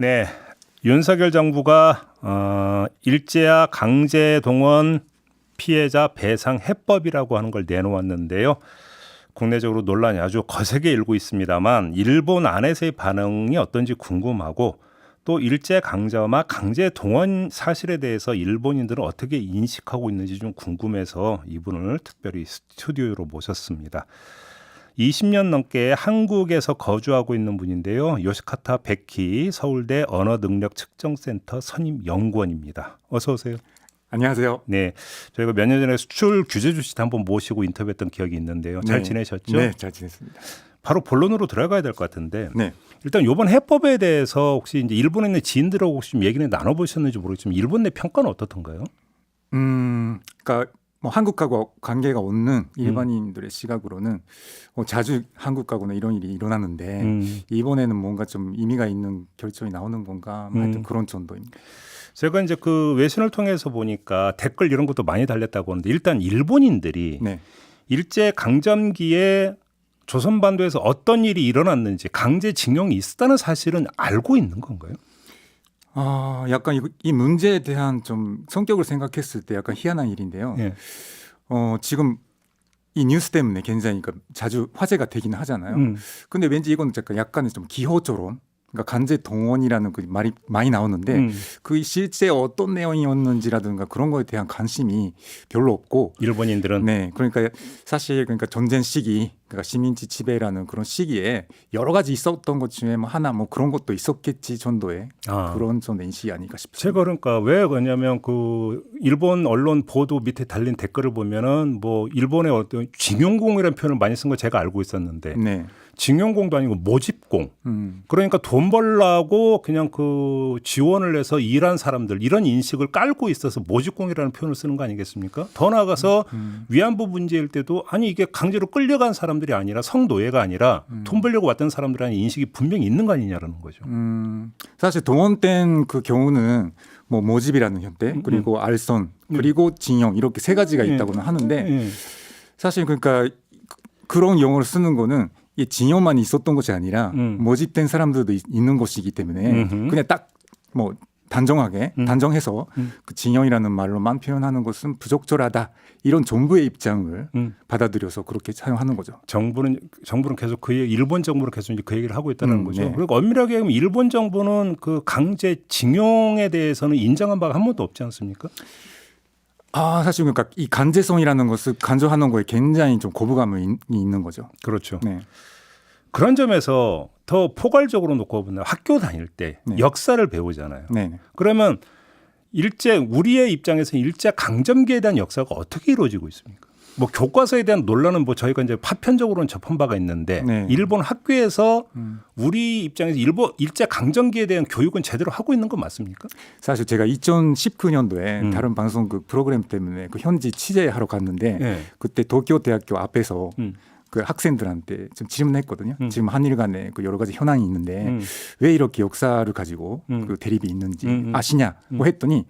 네, 윤석열 정부가 일제와 강제동원 피해자 배상 해법이라고 하는 걸 내놓았는데요. 국내적으로 논란이 아주 거세게 일고 있습니다만 일본 안에서의 반응이 어떤지 궁금하고 또 일제 강점화 강제 동원 사실에 대해서 일본인들은 어떻게 인식하고 있는지 좀 궁금해서 이분을 특별히 스튜디오로 모셨습니다. 20년 넘게 한국에서 거주하고 있는 분인데요. 요시카타 베키 서울대 언어능력측정센터 선임 연구원입니다. 어서 오세요. 안녕하세요. 네, 저희가 몇 년 전에 수출 규제주 씨 한번 모시고 인터뷰했던 기억이 있는데요. 잘 지내셨죠? 네, 잘 지냈습니다. 바로 본론으로 들어가야 될 것 같은데 네. 일단 이번 해법에 대해서 혹시 이제 일본에 있는 지인들하고 혹시 좀 얘기는 나눠보셨는지 모르겠지만 일본 내 평가는 어떻던가요? 그러니까 뭐 한국하고 관계가 없는 일반인들의 시각으로는 자주 한국하고는 이런 일이 일어나는데 이번에는 뭔가 좀 의미가 있는 결정이 나오는 건가 하여튼 그런 정도입니다. 제가 이제 그 외신을 통해서 보니까 댓글 이런 것도 많이 달렸다고 하는데 일단 일본인들이 네. 일제 강점기에 조선반도에서 어떤 일이 일어났는지 강제징용이 있었다는 사실은 알고 있는 건가요? 약간 이 문제에 대한 좀 성격을 생각했을 때 약간 희한한 일인데요. 예. 지금 이 뉴스 때문에 굉장히 자주 화제가 되긴 하잖아요. 근데 왠지 이건 약간 좀 기호처럼 그러니까 강제 동원이라는 그 말이 많이 나오는데 그 실제 어떤 내용이었는지라든가 그런 거에 대한 관심이 별로 없고 일본인들은 네, 그러니까 사실 그러니까 전쟁 시기, 그러니까 시민지 지배라는 그런 시기에 여러 가지 있었던 것 중에 뭐 하나 뭐 그런 것도 있었겠지 정도의 그런 정도 인식이 아닐까 싶습니다. 제가 그러니까 왜 그러냐면 그 일본 언론 보도 밑에 달린 댓글을 보면은 뭐 일본의 어떤 징용공이라는 표현을 많이 쓴 거 제가 알고 있었는데 네. 징용공도 아니고 모집공. 그러니까 돈 벌라고 그냥 그 지원을 해서 일한 사람들 이런 인식을 깔고 있어서 모집공이라는 표현을 쓰는 거 아니겠습니까? 더 나아가서 위안부 문제일 때도 아니 이게 강제로 끌려간 사람들이 아니라 성노예가 아니라 돈 벌려고 왔던 사람들이라는 인식이 분명히 있는 거 아니냐라는 거죠. 사실 동원된 그 경우는 뭐 모집이라는 형태 그리고 알선 그리고 징용 이렇게 세 가지가 있다고는 하는데 사실 그러니까 그런 용어를 쓰는 거는 이 징용만 있었던 것이 아니라 모집된 사람들도 있는 것이기 때문에 그냥 딱 뭐 단정하게 단정해서 그 징용이라는 말로만 표현하는 것은 부적절하다 이런 정부의 입장을 받아들여서 그렇게 사용하는 거죠. 정부는 계속 그 얘기, 일본 정부는 계속 이제 그 얘기를 하고 있다는 거죠. 네. 그리고 엄밀하게 하면 일본 정부는 그 강제징용에 대해서는 인정한 바가 한 번도 없지 않습니까? 사실 그러니까 이 강제성이라는 것을 간주하는 거에 굉장히 좀 거부감이 있는 거죠. 그렇죠. 네. 그런 점에서 더 포괄적으로 놓고 보면 학교 다닐 때 네. 역사를 배우잖아요. 네. 그러면 우리의 입장에서 일제 강점기에 대한 역사가 어떻게 이루어지고 있습니까? 뭐 교과서에 대한 논란은 뭐 저희가 이제 파편적으로는 접한 바가 있는데 네. 일본 학교에서 우리 입장에서 일제 강점기에 대한 교육은 제대로 하고 있는 건 맞습니까? 사실 제가 2019년도에 다른 방송 그 프로그램 때문에 그 현지 취재하러 갔는데 네. 그때 도쿄대학교 앞에서 그 학생들한테 좀 질문했거든요. 지금 한일 간에 그 여러 가지 현황이 있는데 왜 이렇게 역사를 가지고 그 대립이 있는지 아시냐? 뭐 했더니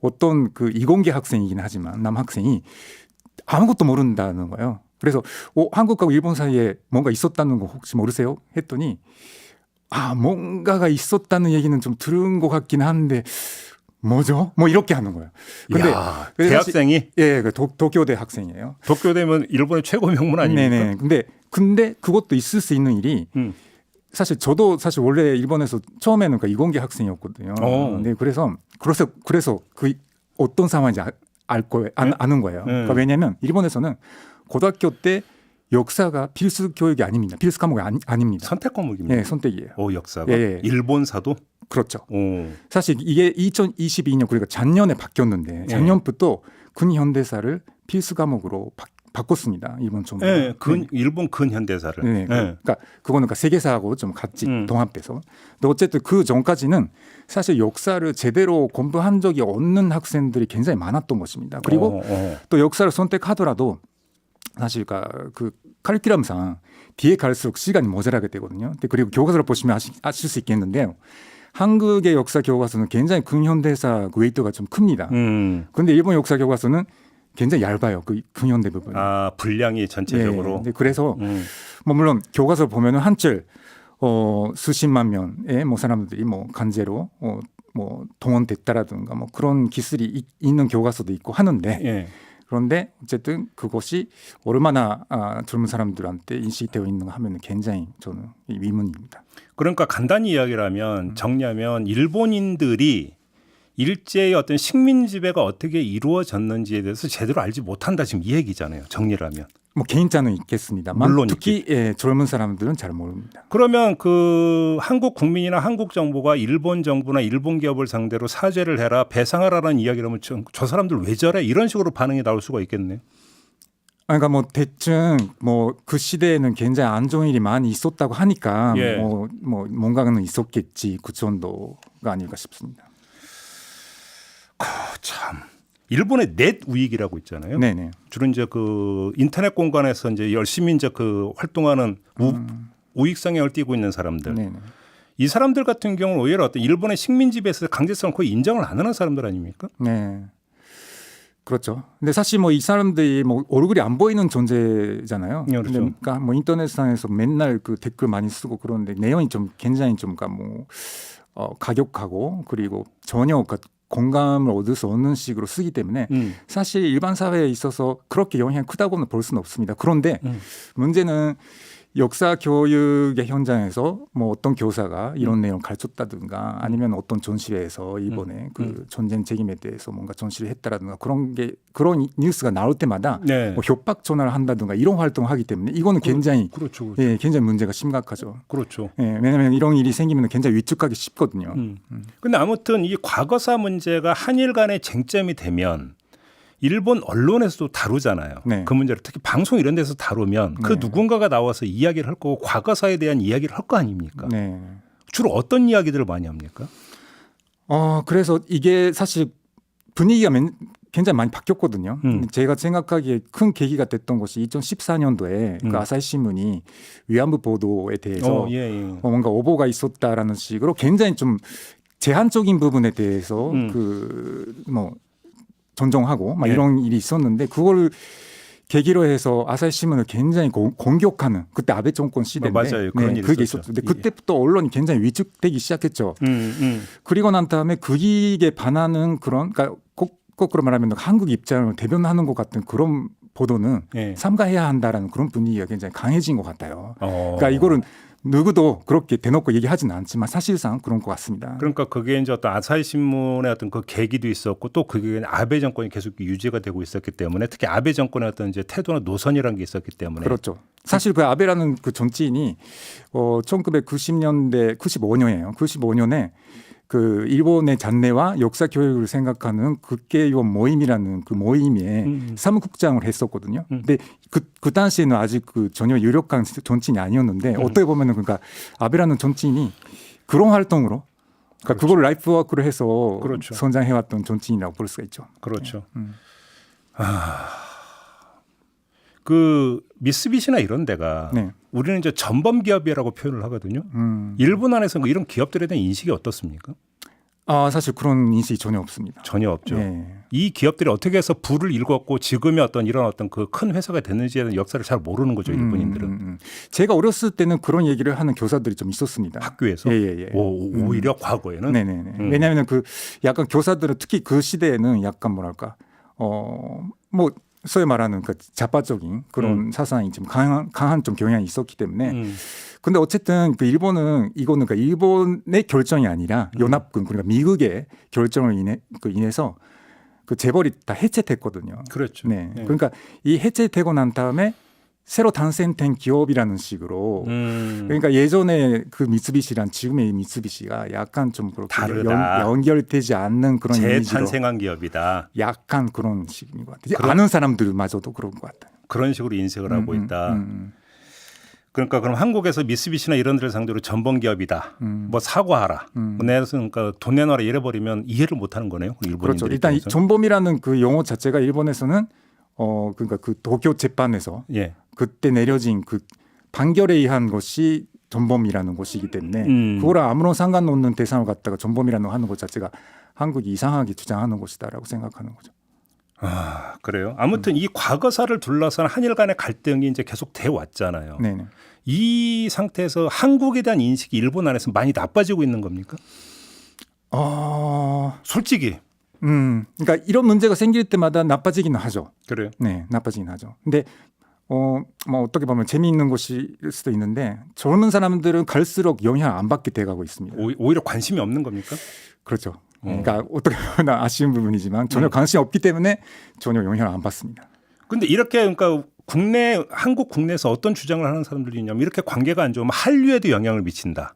어떤 그 이공계 학생이긴 하지만 남학생이 아무것도 모른다는 거예요. 그래서 한국하고 일본 사이에 뭔가 있었다는 거 혹시 모르세요? 했더니 뭔가가 있었다는 얘기는 좀 들은 것 같긴 한데 뭐죠? 뭐 이렇게 하는 거예요. 근데 대학생이 그 도쿄대 학생이에요. 도쿄대면 일본의 최고 명문 아닙니까? 네네. 근데 그것도 있을 수 있는 일이 사실 저도 사실 원래 일본에서 처음에는 그 이공계 학생이었거든요. 네, 그래서 그 어떤 상황인지 아는 거예요. 그러니까 왜냐하면 일본에서는 고등학교 때 역사가 필수 교육이 아닙니다. 필수 과목이 아닙니다. 선택 과목입니다. 네, 선택이에요. 역사가 예. 일본사도 그렇죠. 사실 이게 2022년 그러니까 작년에 바뀌었는데 작년부터 근현대사를 필수 과목으로 바꿨습니다. 일본 정부가. 네, 일본 근현대사를. 네, 그러니까 그거는 세계사하고 좀 같이 동합해서. 근데 어쨌든 그 전까지는 사실 역사를 제대로 공부한 적이 없는 학생들이 굉장히 많았던 것입니다. 그리고 또 역사를 선택하더라도 사실 그 카리큘럼상 뒤에 갈수록 시간이 모자라게 되거든요. 그리고 교과서를 보시면 아실 수 있겠는데요. 한국의 역사 교과서는 굉장히 근현대사 그 웨이트가 좀 큽니다. 그런데 일본 역사 교과서는 굉장히 얇아요. 그 근현대 부분. 분량이 전체적으로. 네, 그래서 뭐 물론 교과서 보면은 한줄 수십만 명의 뭐 사람들이 뭐 강제로 뭐 동원됐다라든가 뭐 그런 기술이 있는 교과서도 있고 하는데 예. 그런데 어쨌든 그것이 얼마나 젊은 사람들한테 인식되어 있는가 하면 굉장히 저는 의문입니다. 그러니까 간단히 이야기를 하면 정리하면 일본인들이 일제의 어떤 식민 지배가 어떻게 이루어졌는지에 대해서 제대로 알지 못한다 지금 이 얘기잖아요. 정리를 하면. 뭐 개인차는 있겠습니다만 물론 특히 젊은 사람들은 잘 모릅니다. 그러면 그 한국 국민이나 한국 정부가 일본 정부나 일본 기업을 상대로 사죄를 해라, 배상하라는 이야기를 하면 저 사람들 왜 저래? 이런 식으로 반응이 나올 수가 있겠네요. 그러니까 뭐 대충 뭐 그 시대에는 굉장히 안 좋은 일이 많이 있었다고 하니까 예. 뭐 뭔가는 있었겠지 그 정도가 아닐까 싶습니다. 참. 일본의 넷 우익이라고 있잖아요. 네네. 주로 이제 그 인터넷 공간에서 이제 열심히 이제 그 활동하는 우익 성향을 띠고 있는 사람들. 네네. 이 사람들 같은 경우는 오히려 어떤 일본의 식민 지배에서 강제성을 거의 인정을 안 하는 사람들 아닙니까? 네. 그렇죠. 근데 사실 뭐 이 사람들이 뭐 얼굴이 안 보이는 존재잖아요. 네, 그렇죠. 그러니까 뭐 인터넷상에서 맨날 그 댓글 많이 쓰고 그러는데 내용이 좀 굉장히 좀 뭐 가격하고 그리고 전혀 공감을 얻을 수 없는 식으로 쓰기 때문에 사실 일반 사회에 있어서 그렇게 영향이 크다고는 볼 수는 없습니다. 그런데 문제는 역사 교육의 현장에서 뭐 어떤 교사가 이런 내용 가르쳤다든가 아니면 어떤 전시회에서 일본의 그 전쟁 책임에 대해서 뭔가 전시를 했다라든가 그런 뉴스가 나올 때마다 네. 뭐 협박 전화를 한다든가 이런 활동을 하기 때문에 이거는 굉장히 그렇죠. 예, 굉장히 문제가 심각하죠. 그렇죠. 예, 왜냐하면 이런 일이 생기면 굉장히 위축하기 쉽거든요. 근데 아무튼 이 과거사 문제가 한일 간의 쟁점이 되면 일본 언론에서도 다루잖아요. 네. 그 문제를 특히 방송 이런 데서 다루면 그 네. 누군가가 나와서 이야기를 할 거고 과거사에 대한 이야기를 할 거 아닙니까? 네. 주로 어떤 이야기들을 많이 합니까? 그래서 이게 사실 분위기가 굉장히 많이 바뀌었거든요. 제가 생각하기에 큰 계기가 됐던 것이 2014년도에 그 아사히 신문이 위안부 보도에 대해서 뭔가 오보가 있었다라는 식으로 굉장히 좀 제한적인 부분에 대해서 존중하고 막 이런 일이 있었는데 그걸 계기로 해서 아사히 신문을 굉장히 공격하는 그때 아베 정권 시대인데 맞아요. 그런 일이 그게 있었죠. 있었는데 그때부터 언론이 굉장히 위축되기 시작했죠. 그리고 난 다음에 그익에 반하는 그런 그러니까 거꾸로 말하면 한국 입장을 대변하는 것 같은 그런 보도는 삼가해야 한다라는 그런 분위기가 굉장히 강해진 것 같아요. 그러니까 이거는 누구도 그렇게 대놓고 얘기하지는 않지만 사실상 그런 것 같습니다. 그러니까 그게 이제 어떤 아사히 신문의 어떤 그 계기도 있었고 또 그게 아베 정권이 계속 유지가 되고 있었기 때문에 특히 아베 정권의 어떤 이제 태도나 노선이라는 게 있었기 때문에 그렇죠. 사실 그 아베라는 그 정치인이 1990년대 95년에 그 일본의 잔내와 역사 교육을 생각하는 국회의원 모임이라는 그 모임에 사무국장을 했었거든요. 근데 그 당시에는 아직 그 전혀 유력한 정치인이 아니었는데 어떻게 보면은 그러니까 아베라는 정치인이 그런 활동으로 그러니까 그걸 라이프워크로 해서 성장해왔던 정치인이라고 볼 수가 있죠. 그렇죠. 그 미쓰비시나 이런 데가 우리는 이제 전범 기업이라고 표현을 하거든요. 일본 안에서 이런 기업들에 대한 인식이 어떻습니까? 사실 그런 인식이 전혀 없습니다. 전혀 없죠. 이 기업들이 어떻게 해서 부를 일궜고 지금의 이런 어떤 그 큰 회사가 됐는지에 대한 역사를 잘 모르는 거죠, 일본인들은. 제가 어렸을 때는 그런 얘기를 하는 교사들이 좀 있었습니다. 학교에서? 오히려 과거에는? 네네. 왜냐하면 그 약간 교사들은 특히 그 시대에는 약간 뭐랄까 뭐 소위 말하는 그 자파적인 그런 사상이 좀 강한 좀 경향이 있었기 때문에 근데 어쨌든 그 이거는 그러니까 일본의 결정이 아니라 연합군 그러니까 미국의 결정을 인해서 그 재벌이 다 해체됐거든요. 그렇죠. 네. 그러니까 이 해체되고 난 다음에 새로 탄생된 기업이라는 식으로 그러니까 예전에 그 미쓰비시랑 지금의 미쓰비시가 약간 좀 그렇게 연결되지 않는 그런 재탄생한 기업이다. 약간 그런 식인 것 같아요. 아는 사람들마저도 그런 것 같아요. 그런 식으로 인식을 하고 있다. 그러니까 그럼 한국에서 미쓰비시나 이런 데를 상대로 전범 기업이다. 뭐 사과하라. 그러니까 돈 내놔라 이래버리면 이해를 못하는 거네요. 일본인들이. 그렇죠. 일단 이 전범이라는 그 용어 자체가 일본에서는 그러니까 그 도쿄 재판에서 그때 내려진 그 판결에 의한 것이 전범이라는 것이기 때문에 그거랑 아무런 상관없는 대상을 갖다가 전범이라는 하는 것 자체가 한국이 이상하게 주장하는 것이다라고 생각하는 거죠. 그래요. 아무튼 이 과거사를 둘러싼 한일 간의 갈등이 이제 계속 돼 왔잖아요. 네네. 이 상태에서 한국에 대한 인식이 일본 안에서 많이 나빠지고 있는 겁니까? 솔직히. 그러니까 이런 문제가 생길 때마다 나빠지기는 하죠. 그래요. 네, 나빠지긴 하죠. 근데 뭐 어떻게 보면 재미있는 것일 수도 있는데 젊은 사람들은 갈수록 영향 안 받게 돼가고 있습니다. 오히려 관심이 없는 겁니까? 그렇죠. 그러니까 어떻게 보면 아쉬운 부분이지만 전혀 관심이 없기 때문에 전혀 영향을 안 받습니다. 근데 이렇게 그러니까 한국 국내에서 어떤 주장을 하는 사람들이 있냐면 이렇게 관계가 안 좋으면 한류에도 영향을 미친다.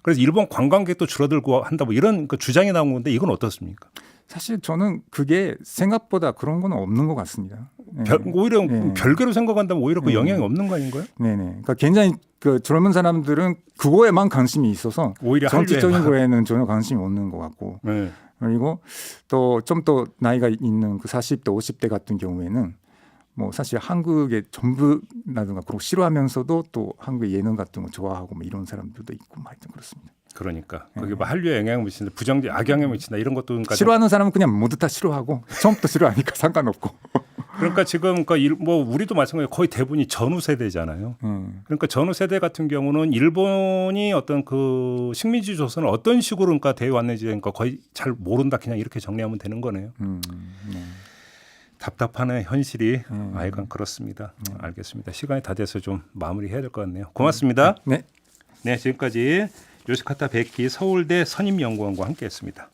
그래서 일본 관광객도 줄어들고 한다. 뭐 이런 그 주장이 나온 건데 이건 어떻습니까? 사실 저는 그게 생각보다 그런 건 없는 것 같습니다. 네. 오히려 네. 별개로 생각한다면 오히려 그 네. 영향이 없는 거 아닌가요? 네네. 그러니까 굉장히 그 젊은 사람들은 그거에만 관심이 있어서 오히려 정치적인 한류에만. 거에는 전혀 관심이 없는 것 같고. 네. 그리고 또 좀 더 나이가 있는 그 40대, 50대 같은 경우에는 뭐 사실 한국의 전부라든가 그런 거 싫어하면서도 또 한국의 예능 같은 거 좋아하고 뭐 이런 사람들도 있고 뭐 하여튼 그렇습니다. 그러니까 그게 뭐 한류에 영향을 미친다, 부정적 악영향을 미친다 이런 것도 그러니까 싫어하는 사람은 그냥 모두 다 싫어하고 처음부터 싫어하니까 상관없고. 그러니까 지금 뭐 우리도 마찬가지로 거의 대부분이 전후 세대잖아요. 그러니까 전후 세대 같은 경우는 일본이 어떤 그 식민지 조선을 어떤 식으로 그러니까 대해 왔는지 그러니까 거의 잘 모른다 그냥 이렇게 정리하면 되는 거네요. 네. 답답하네 현실이. 아이건 그렇습니다. 알겠습니다. 시간이 다 돼서 좀 마무리해야 될 것 같네요. 고맙습니다. 네. 네, 지금까지 요시카타 베키 서울대 선임연구원과 함께했습니다.